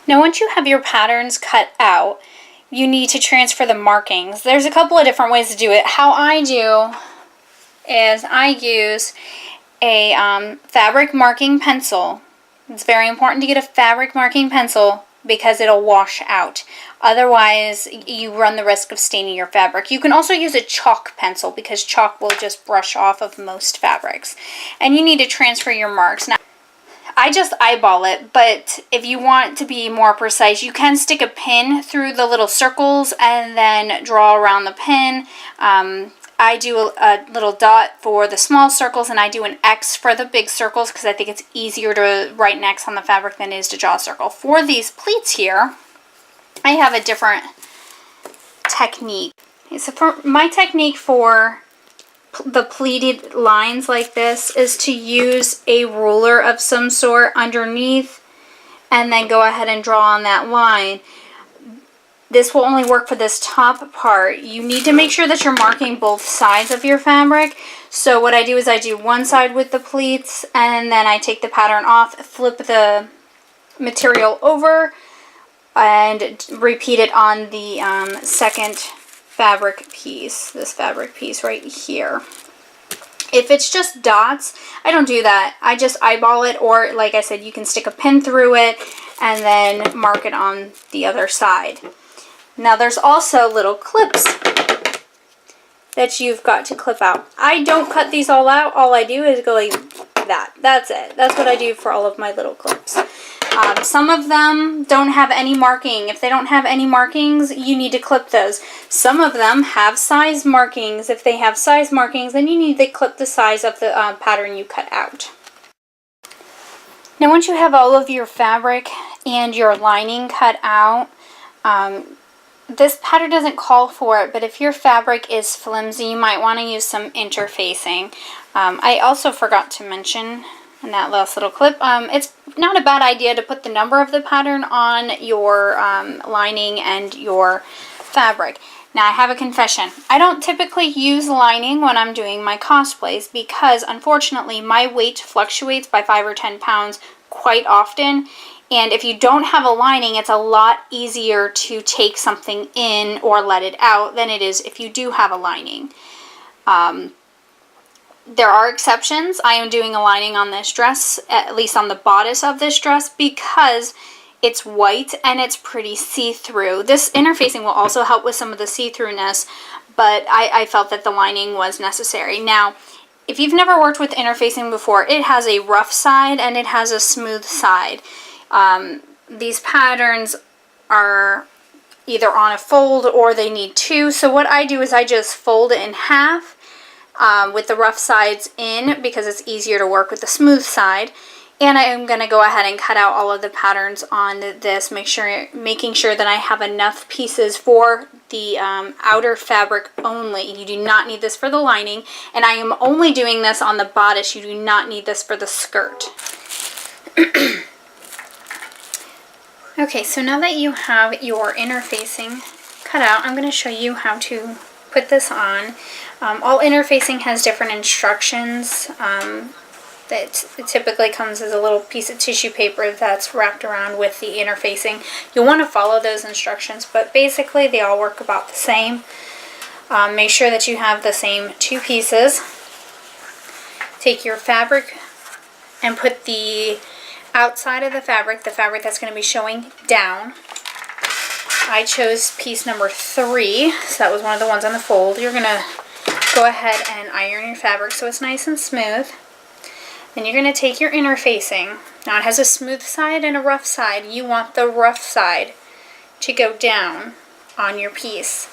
Now once you have your patterns cut out, you need to transfer the markings. There's a couple of different ways to do it. How I do is I use a fabric marking pencil. It's very important to get a fabric marking pencil because it'll wash out. Otherwise, you run the risk of staining your fabric. You can also use a chalk pencil because chalk will just brush off of most fabrics. And you need to transfer your marks. Now, I just eyeball it, but if you want to be more precise, you can stick a pin through the little circles and then draw around the pin. I do a little dot for the small circles, and I do an X for the big circles because I think it's easier to write an X on the fabric than it is to draw a circle. For these pleats here, I have a different technique. So for my technique for the pleated lines like this is to use a ruler of some sort underneath and then go ahead and draw on that line. This will only work for this top part. You need to make sure that you're marking both sides of your fabric. So what I do is I do one side with the pleats and then I take the pattern off, flip the material over, and repeat it on the second fabric piece, this fabric piece right here. If it's just dots, I don't do that. I just eyeball it, or like I said, you can stick a pin through it and then mark it on the other side. Now there's also little clips that you've got to clip out. I don't cut these all out. All I do is go like that. That's it. That's what I do for all of my little clips. Some of them don't have any marking. If they don't have any markings, you need to clip those. Some of them have size markings. If they have size markings, then you need to clip the size of the pattern you cut out. Now once you have all of your fabric and your lining cut out, this pattern doesn't call for it, but if your fabric is flimsy, you might want to use some interfacing. I also forgot to mention in that last little clip, it's not a bad idea to put the number of the pattern on your lining and your fabric. Now I have a confession. I don't typically use lining when I'm doing my cosplays because unfortunately my weight fluctuates by 5 or 10 pounds quite often. And if you don't have a lining, it's a lot easier to take something in or let it out than it is if you do have a lining. There are exceptions. I am doing a lining on this dress, at least on the bodice of this dress, because it's white and it's pretty see-through. This interfacing will also help with some of the see-throughness, but I felt that the lining was necessary. Now, if you've never worked with interfacing before, it has a rough side and it has a smooth side. These patterns are either on a fold or they need two. So what I do is I just fold it in half with the rough sides in because it's easier to work with the smooth side. And I am going to go ahead and cut out all of the patterns on this, making sure that I have enough pieces for the outer fabric only. You do not need this for the lining, and I am only doing this on the bodice. You do not need this for the skirt. Okay, so now that you have your interfacing cut out, I'm going to show you how to put this on. All interfacing has different instructions. It typically comes as a little piece of tissue paper that's wrapped around with the interfacing. You'll want to follow those instructions, but basically they all work about the same. Make sure that you have the same two pieces. Take your fabric and put the outside of the fabric that's going to be showing down. I chose piece number 3, so that was one of the ones on the fold. You're going to go ahead and iron your fabric so it's nice and smooth. Then you're going to take your interfacing. Now it has a smooth side and a rough side. You want the rough side to go down on your piece.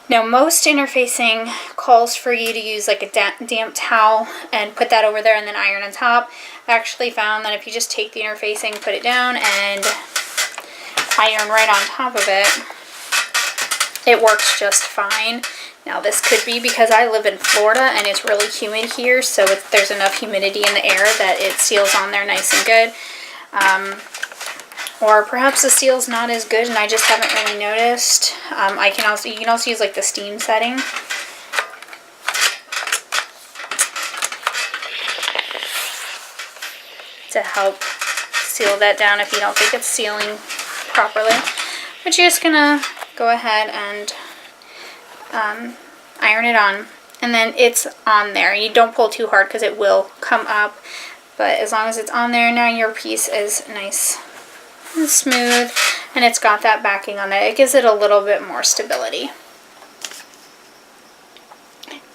Now most interfacing calls for you to use like a damp towel and put that over there and then iron on top. I actually found that if you just take the interfacing, put it down, and iron right on top of it, it works just fine. Now this could be because I live in Florida and it's really humid here, so there's enough humidity in the air that it seals on there nice and good. Or perhaps the seal's not as good and I just haven't really noticed. You can also use like the steam setting. To help seal that down if you don't think it's sealing properly. But you're just gonna go ahead and iron it on. And then it's on there. You don't pull too hard because it will come up. But as long as it's on there, now your piece is nice and smooth. And it's got that backing on it. It gives it a little bit more stability.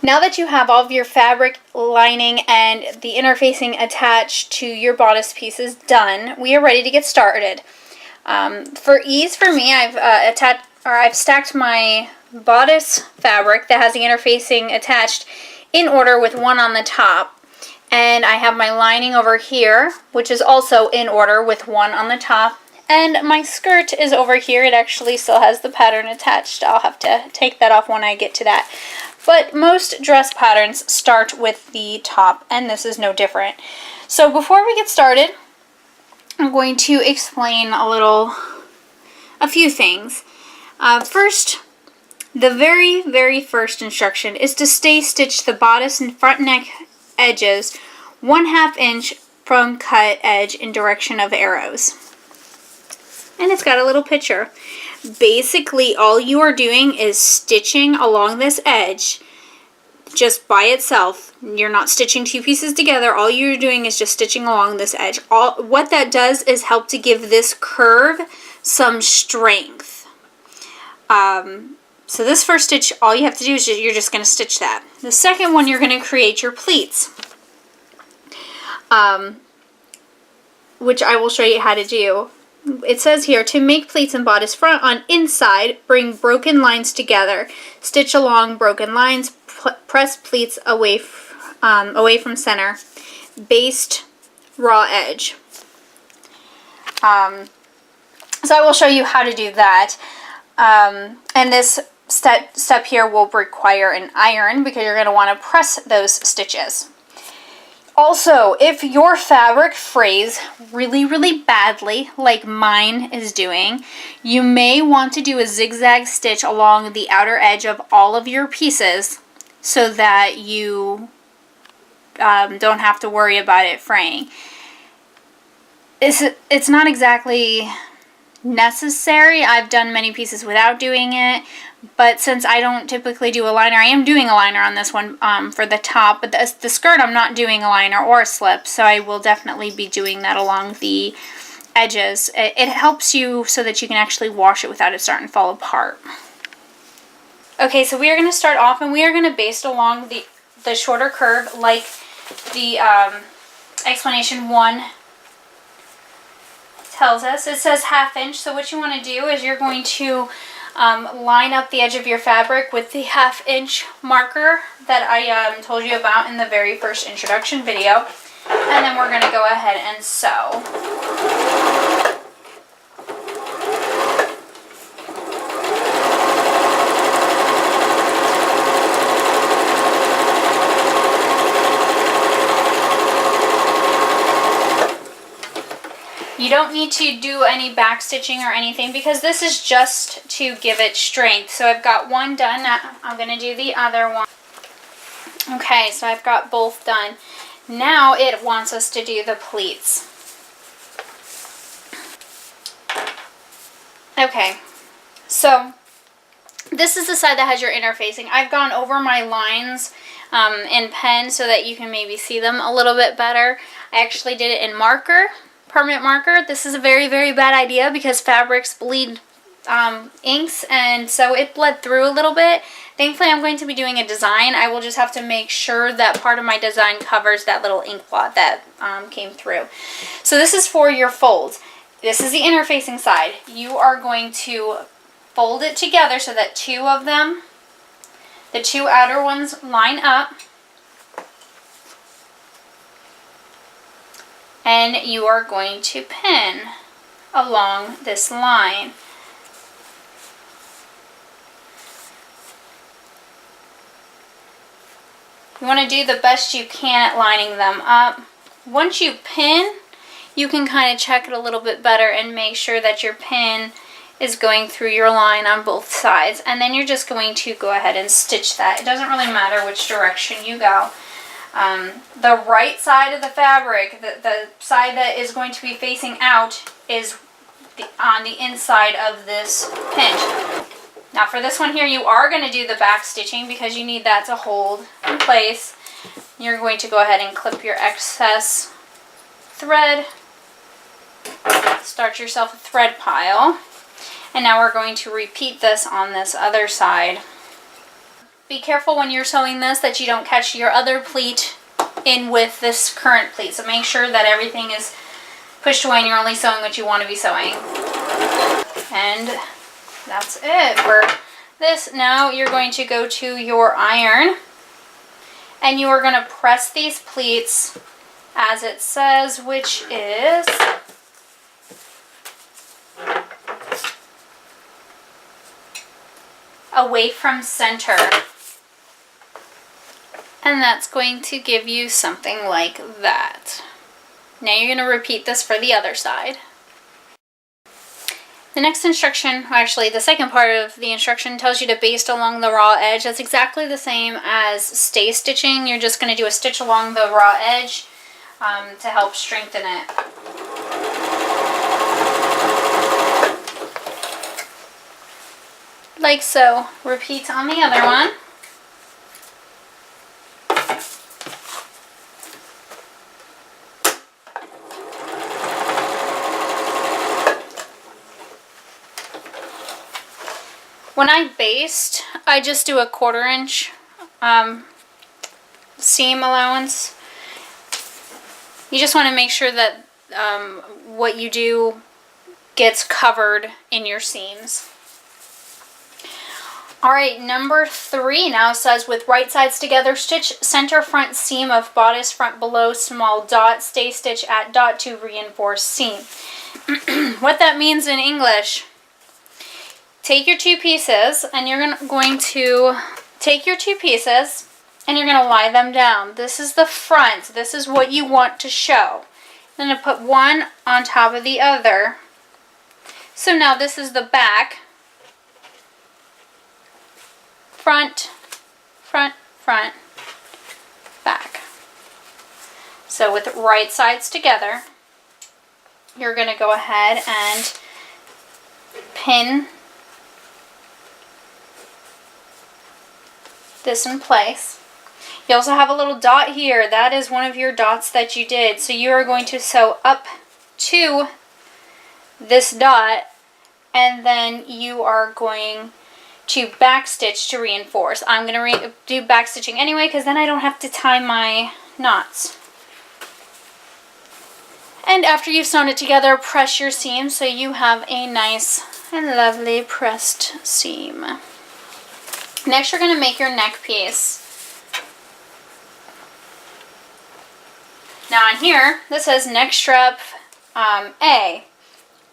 Now that you have all of your fabric, lining, and the interfacing attached to your bodice pieces done, we are ready to get started. For ease, for me, I've stacked my bodice fabric that has the interfacing attached in order with one on the top, and I have my lining over here, which is also in order with one on the top, and my skirt is over here. It actually still has the pattern attached. I'll have to take that off when I get to that. But most dress patterns start with the top, and this is no different. So before we get started, I'm going to explain a few things. First, the very first instruction is to stay stitch the bodice and front neck edges 1/2 inch from cut edge in direction of arrows. And it's got a little picture. Basically, all you are doing is stitching along this edge just by itself. You're not stitching two pieces together. All you're doing is just stitching along this edge. What that does is help to give this curve some strength. So this first stitch, all you have to do is you're just going to stitch that. The second one, you're going to create your pleats, which I will show you how to do. It says here, to make pleats and bodice front on inside, bring broken lines together. Stitch along broken lines, press pleats away from center. Based raw edge. So I will show you how to do that. And this step here will require an iron because you're going to want to press those stitches. Also, if your fabric frays really badly, like mine is doing, you may want to do a zigzag stitch along the outer edge of all of your pieces so that you don't have to worry about it fraying. It's not exactly necessary. I've done many pieces without doing it, but since I don't typically do a liner, I am doing a liner on this one for the top, but the skirt I'm not doing a liner or a slip, so I will definitely be doing that along the edges. It helps you so that you can actually wash it without it starting to fall apart. Okay, so we are going to start off and we are going to baste along the shorter curve like the explanation 1 tells us. It says 1/2 inch, so what you want to do is you're going to line up the edge of your fabric with the 1/2 inch marker that I told you about in the very first introduction video, and then we're going to go ahead and sew. You don't need to do any back stitching or anything because this is just to give it strength. So I've got one done. I'm going to do the other one. Okay, so I've got both done. Now it wants us to do the pleats. Okay, so this is the side that has your interfacing. I've gone over my lines in pen so that you can maybe see them a little bit better. I actually did it in marker. Permanent marker. This is a very bad idea because fabrics bleed inks, and so it bled through a little bit. Thankfully, I'm going to be doing a design. I will just have to make sure that part of my design covers that little ink blot that came through. So this is for your folds. This is the interfacing side. You are going to fold it together so that two of them, the two outer ones, line up. And you are going to pin along this line. You want to do the best you can at lining them up. Once you pin, you can kind of check it a little bit better and make sure that your pin is going through your line on both sides. And then you're just going to go ahead and stitch that. It doesn't really matter which direction you go. The right side of the fabric, the side that is going to be facing out, is on the inside of this pinch. Now for this one here, you are going to do the back stitching because you need that to hold in place. You're going to go ahead and clip your excess thread. Start yourself a thread pile. And now we're going to repeat this on this other side. Be careful when you're sewing this that you don't catch your other pleat in with this current pleat. So make sure that everything is pushed away and you're only sewing what you want to be sewing. And that's it for this. Now you're going to go to your iron and you are going to press these pleats as it says, which is away from center. And that's going to give you something like that. Now you're going to repeat this for the other side. The next instruction, actually the second part of the instruction, tells you to baste along the raw edge. That's exactly the same as stay stitching. You're just going to do a stitch along the raw edge to help strengthen it. Like so. Repeat on the other one. When I baste, I just do a 1/4 inch seam allowance. You just want to make sure that what you do gets covered in your seams. Alright, number 3 now says, with right sides together, stitch center front seam of bodice front below small dot, stay stitch at dot to reinforce seam. What that means in English: take your 2 pieces and you're going to take your 2 pieces and you're going to lie them down. This is the front. This is what you want to show. Then to put one on top of the other. So now this is the back. Front, front, front, back. So with right sides together, you're going to go ahead and pin this in place. You also have a little dot here. That is one of your dots that you did. So you are going to sew up to this dot and then you are going to back stitch to reinforce. I'm going to do back stitching anyway because then I don't have to tie my knots. And after you've sewn it together, press your seam so you have a nice and lovely pressed seam. Next, you're going to make your neck piece. Now on here, this says neck strap A.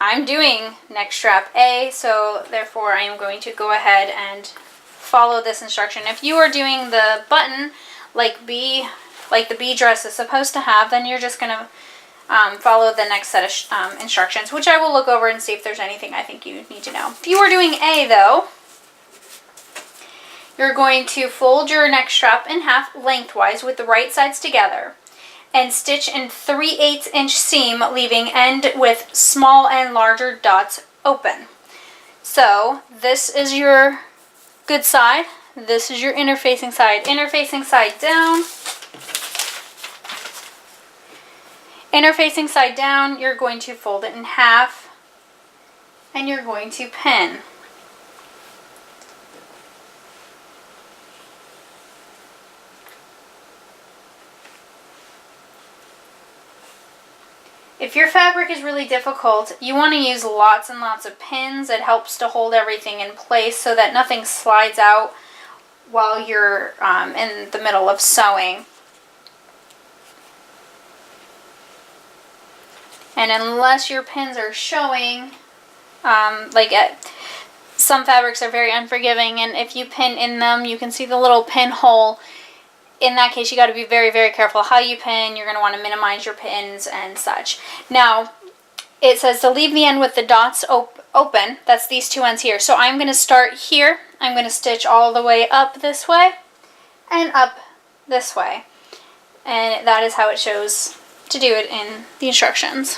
I'm doing neck strap A, so therefore I am going to go ahead and follow this instruction. If you are doing the button like the B dress is supposed to have, then you're just going to follow the next set of instructions, which I will look over and see if there's anything I think you need to know. If you are doing A though, you're going to fold your neck strap in half lengthwise with the right sides together and stitch in 3/8 inch seam, leaving end with small and larger dots open. So this is your good side. This is your interfacing side. Interfacing side down. Interfacing side down, you're going to fold it in half and you're going to pin. If your fabric is really difficult, you want to use lots and lots of pins. It helps to hold everything in place so that nothing slides out while you're in the middle of sewing. And unless your pins are showing, some fabrics are very unforgiving, and if you pin in them, you can see the little pin hole. In that case, you got to be very, very careful how you pin. You're going to want to minimize your pins and such. Now, it says to leave the end with the dots open. That's these 2 ends here. So I'm going to start here. I'm going to stitch all the way up this way and up this way. And that is how it shows to do it in the instructions.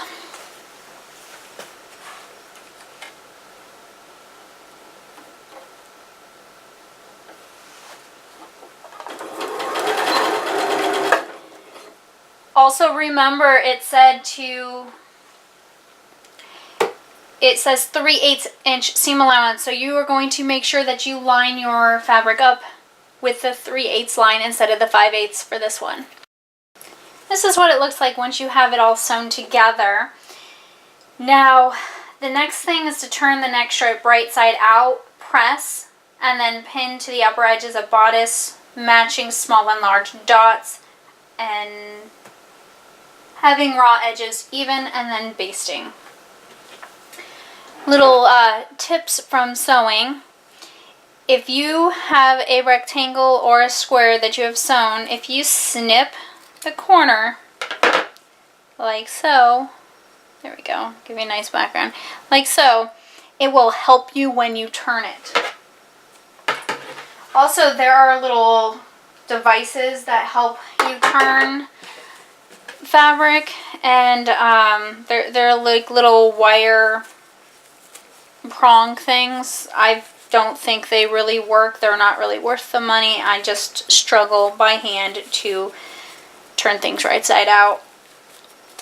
Also remember it says 3/8 inch seam allowance, so you are going to make sure that you line your fabric up with the 3/8 line instead of the 5/8 for this one. This is what it looks like once you have it all sewn together. Now, the next thing is to turn the neck stripe right side out, press, and then pin to the upper edges of bodice, matching small and large dots, and having raw edges even, and then basting. Little tips from sewing. If you have a rectangle or a square that you have sewn, if you snip the corner like so, there we go, give you a nice background, like so, it will help you when you turn it. Also, there are little devices that help you turn fabric, and they're like little wire prong things. I don't think they really work. They're not really worth the money. I just struggle by hand to turn things right side out.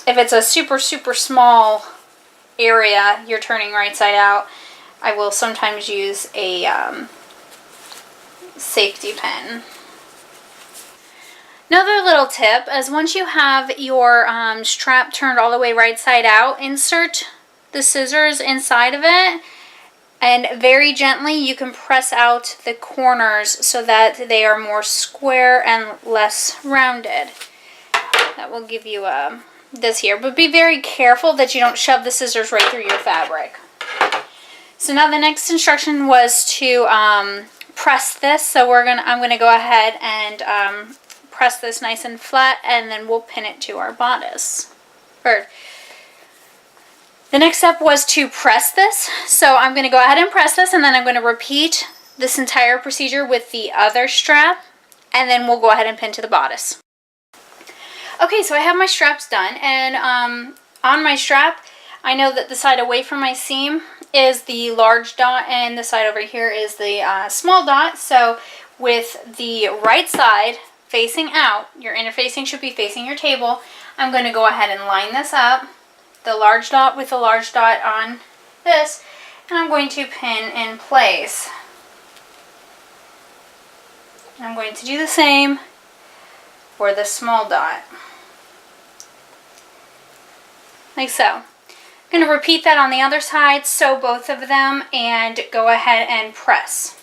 If it's a super small area you're turning right side out, I will sometimes use a safety pin. Another little tip is once you have your strap turned all the way right side out, insert the scissors inside of it, and very gently you can press out the corners so that they are more square and less rounded. That will give you this here, but be very careful that you don't shove the scissors right through your fabric. So now the next instruction was to press this. So I'm gonna go ahead and press this nice and flat, and then we'll pin it to our bodice. The next step was to press this. So I'm going to go ahead and press this, and then I'm going to repeat this entire procedure with the other strap, and then we'll go ahead and pin to the bodice. Okay, so I have my straps done, and on my strap, I know that the side away from my seam is the large dot, and the side over here is the small dot. So with the right side facing out, your interfacing should be facing your table. I'm going to go ahead and line this up, the large dot with the large dot on this, and I'm going to pin in place. I'm going to do the same for the small dot, like so. I'm going to repeat that on the other side, sew both of them, and go ahead and press.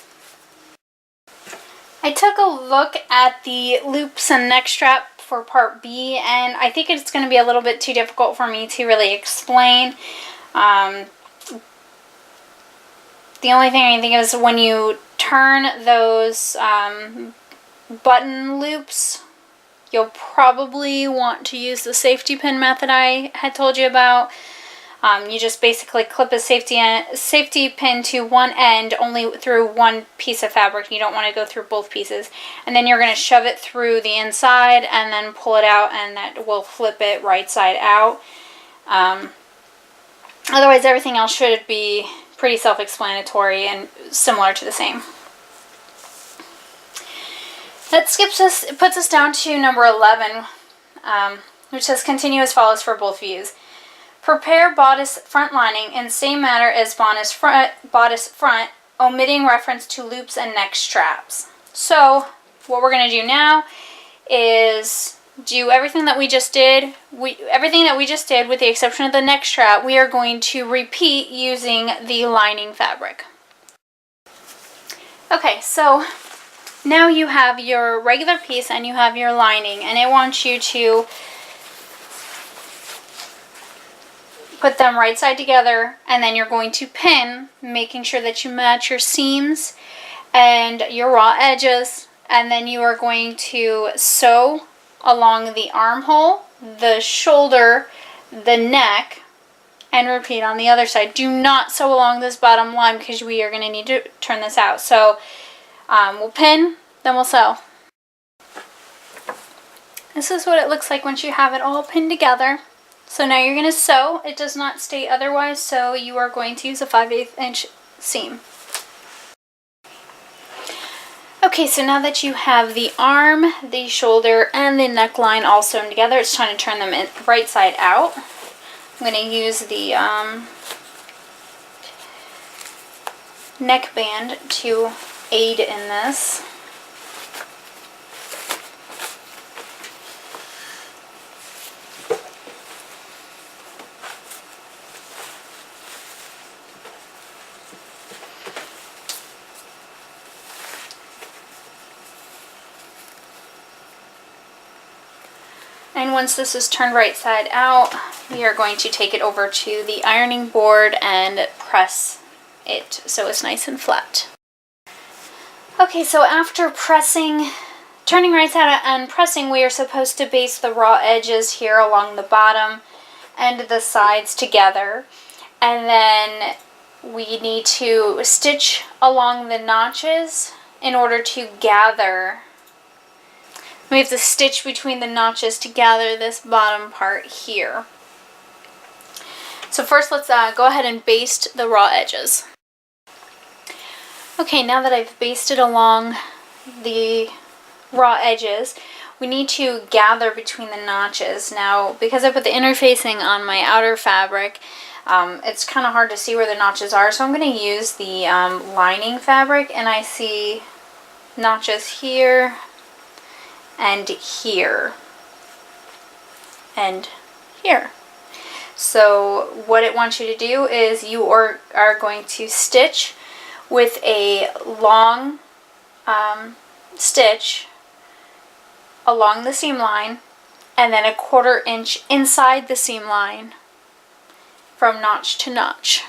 I took a look at the loops and neck strap for part B, and I think it's going to be a little bit too difficult for me to really explain. The only thing I can think of is when you turn those button loops, you'll probably want to use the safety pin method I had told you about. You just basically clip a safety pin to one end only through one piece of fabric. You don't want to go through both pieces. And then you're going to shove it through the inside and then pull it out, and that will flip it right side out. Otherwise, everything else should be pretty self-explanatory and similar to the same. That puts us down to number 11, which says continue as follows for both views. Prepare bodice front lining in same manner as bodice front, omitting reference to loops and neck straps. So what we're going to do now is do everything that we just did. Everything that we just did with the exception of the neck strap, we are going to repeat using the lining fabric. Okay, so now you have your regular piece and you have your lining, and I want you to put them right side together, and then you're going to pin, making sure that you match your seams and your raw edges, and then you are going to sew along the armhole, the shoulder, the neck, and repeat on the other side. Do not sew along this bottom line because we are going to need to turn this out. So we'll pin, then we'll sew. This is what it looks like once you have it all pinned together. So now you're going to sew. It does not state otherwise, so you are going to use a 5/8 inch seam. Okay, so now that you have the arm, the shoulder, and the neckline all sewn together, it's time to turn them right side out. I'm going to use the neckband to aid in this. And once this is turned right side out, we are going to take it over to the ironing board and press it so it's nice and flat. Okay, so after turning right side out and pressing, we are supposed to baste the raw edges here along the bottom and the sides together. And then we need to stitch along the notches in order to gather. We have to stitch between the notches to gather this bottom part here. So first let's go ahead and baste the raw edges. Okay, now that I've basted along the raw edges, we need to gather between the notches. Now, because I put the interfacing on my outer fabric, it's kind of hard to see where the notches are, so I'm going to use the lining fabric, and I see notches here, and here, and here. So what it wants you to do is you are going to stitch with a long stitch along the seam line and then a 1/4 inch inside the seam line from notch to notch.